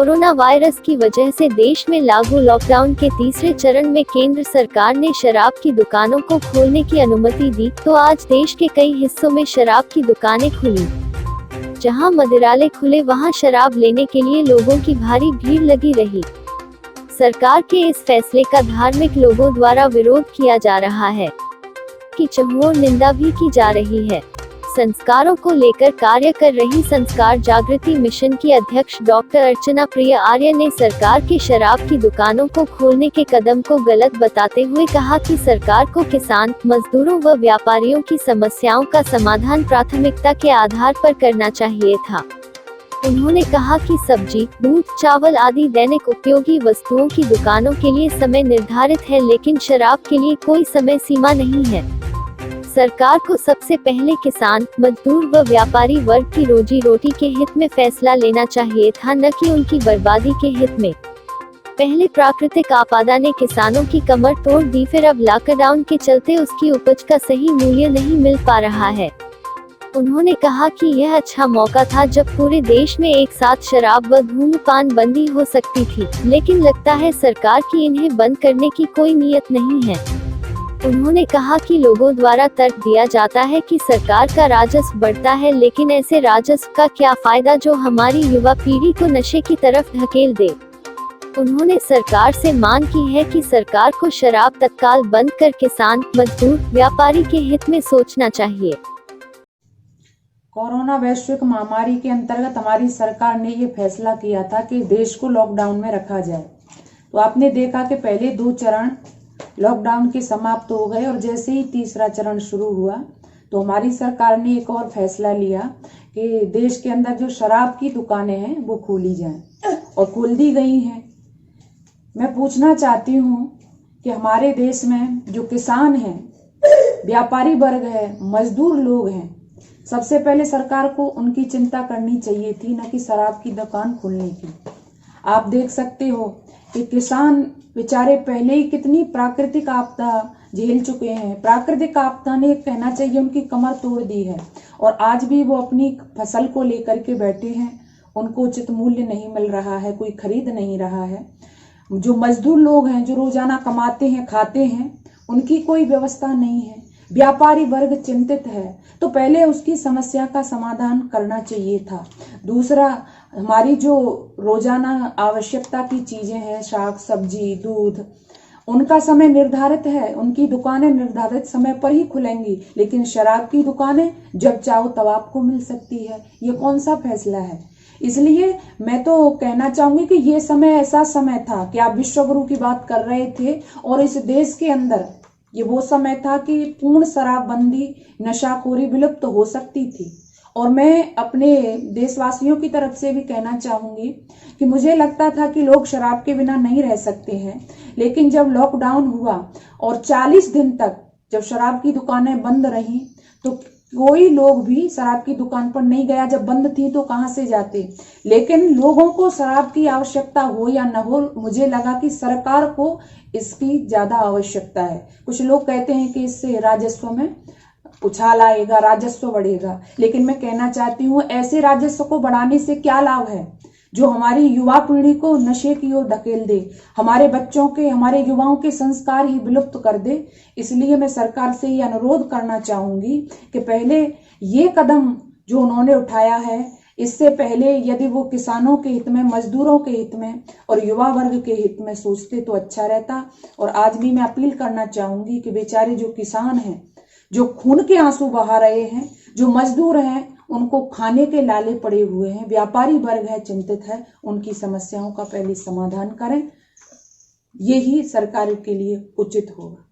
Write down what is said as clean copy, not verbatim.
Corona virus की वजह से देश में लागू लॉकडाउन के तीसरे चरण में केंद्र सरकार ने शराब की दुकानों को खोलने की अनुमति दी, तो आज देश के कई हिस्सों में शराब की दुकानें खुली। जहां मदिरालय खुले, वहां शराब लेने के लिए लोगों की भारी भीड़ लगी रही। सरकार के इस फैसले का धार्मिक लोगों द्वारा विरोध किया जा रहा है, की चहुओर निंदा भी की जा रही है। संस्कारों को लेकर कार्य कर रही संस्कार जागृति मिशन की अध्यक्ष डॉक्टर अर्चना प्रिय आर्य ने सरकार के शराब की दुकानों को खोलने के कदम को गलत बताते हुए कहा कि सरकार को किसान, मजदूरों व व्यापारियों की समस्याओं का समाधान प्राथमिकता के आधार पर करना चाहिए था। उन्होंने कहा कि सब्जी, दूध, चावल आदि दैनिक उपयोगी वस्तुओं की दुकानों के लिए समय निर्धारित है, लेकिन शराब के लिए कोई समय सीमा नहीं है। सरकार को सबसे पहले किसान, मजदूर व व्यापारी वर्ग की रोजी रोटी के हित में फैसला लेना चाहिए था, न कि उनकी बर्बादी के हित में। पहले प्राकृतिक आपदा ने किसानों की कमर तोड़ दी, फिर अब लॉकडाउन के चलते उसकी उपज का सही मूल्य नहीं मिल पा रहा है। उन्होंने कहा कि यह अच्छा मौका था जब पूरे देश में एक साथ शराब व धूम्रपान बंदी हो सकती थी, लेकिन लगता है सरकार की इन्हें बंद करने की कोई नीयत नहीं है। उन्होंने कहा कि लोगों द्वारा तर्क दिया जाता है कि सरकार का राजस्व बढ़ता है, लेकिन ऐसे राजस्व का क्या फायदा जो हमारी युवा पीढ़ी को नशे की तरफ धकेल दे। उन्होंने सरकार से मांग की है कि सरकार को शराब तत्काल बंद कर किसान, मजदूर, व्यापारी के हित में सोचना चाहिए। कोरोना वैश्विक महामारी के अंतर्गत हमारी सरकार ने ये फैसला किया था कि देश को लॉकडाउन में रखा जाए। तो आपने देखा कि पहले 2 चरण लॉकडाउन के समाप्त हो गए और जैसे ही तीसरा चरण शुरू हुआ तो हमारी सरकार ने एक और फैसला लिया कि देश के अंदर जो शराब की दुकानें हैं वो खोली जाएं और खोल दी गई हैं। मैं पूछना चाहती हूँ कि हमारे देश में जो किसान हैं, व्यापारी वर्ग है, मजदूर लोग हैं, सबसे पहले सरकार को उनकी चिंता करनी चाहिए थी, न कि शराब की दुकान खोलने की। आप देख सकते हो कि किसान बेचारे पहले ही कितनी प्राकृतिक आपदा झेल चुके हैं। प्राकृतिक आपदा ने कहना चाहिए उनकी कमर तोड़ दी है और आज भी वो अपनी फसल को लेकर के बैठे हैं। उनको उचित मूल्य नहीं मिल रहा है, कोई खरीद नहीं रहा है। जो मजदूर लोग हैं, जो रोजाना कमाते हैं, खाते हैं, उनकी कोई व्यवस्था नहीं है। व्यापारी वर्ग चिंतित है, तो पहले उसकी समस्या का समाधान करना चाहिए था। दूसरा, हमारी जो रोजाना आवश्यकता की चीजें हैं, शाक सब्जी, दूध, उनका समय निर्धारित है, उनकी दुकानें निर्धारित समय पर ही खुलेंगी, लेकिन शराब की दुकानें जब चाहो तब आपको मिल सकती है। ये कौन सा फैसला है? इसलिए मैं तो कहना चाहूंगी कि ये समय ऐसा समय था कि आप विश्व गुरु की बात कर रहे थे और इस देश के अंदर ये वो समय था कि पूर्ण शराबबंदी, नशाखोरी विलुप्त हो सकती थी। और मैं अपने देशवासियों की तरफ से भी कहना चाहूंगी कि मुझे लगता था कि लोग शराब के बिना नहीं रह सकते हैं, लेकिन जब लॉकडाउन हुआ और 40 दिन तक जब शराब की दुकानें बंद रहीं तो कोई लोग भी शराब की दुकान पर नहीं गया। जब बंद थी तो कहां से जाते? लेकिन लोगों को शराब की आवश्यकता हो या न हो, मुझे लगा कि सरकार को इसकी ज्यादा आवश्यकता है। कुछ लोग कहते हैं कि इससे राजस्व में उछाल आएगा, राजस्व बढ़ेगा, लेकिन मैं कहना चाहती हूँ ऐसे राजस्व को बढ़ाने से क्या लाभ है जो हमारी युवा पीढ़ी को नशे की ओर धकेल दे, हमारे बच्चों के, हमारे युवाओं के संस्कार ही विलुप्त कर दे। इसलिए मैं सरकार से ये अनुरोध करना चाहूंगी कि पहले ये कदम जो उन्होंने उठाया है, इससे पहले यदि वो किसानों के हित में, मजदूरों के हित में और युवा वर्ग के हित में सोचते तो अच्छा रहता। और आज भी मैं अपील करना चाहूंगी कि बेचारे जो किसान हैं, जो खून के आंसू बहा रहे हैं, जो मजदूर हैं, उनको खाने के लाले पड़े हुए हैं, व्यापारी वर्ग है, चिंतित है, उनकी समस्याओं का पहले समाधान करें। यही सरकार के लिए उचित होगा।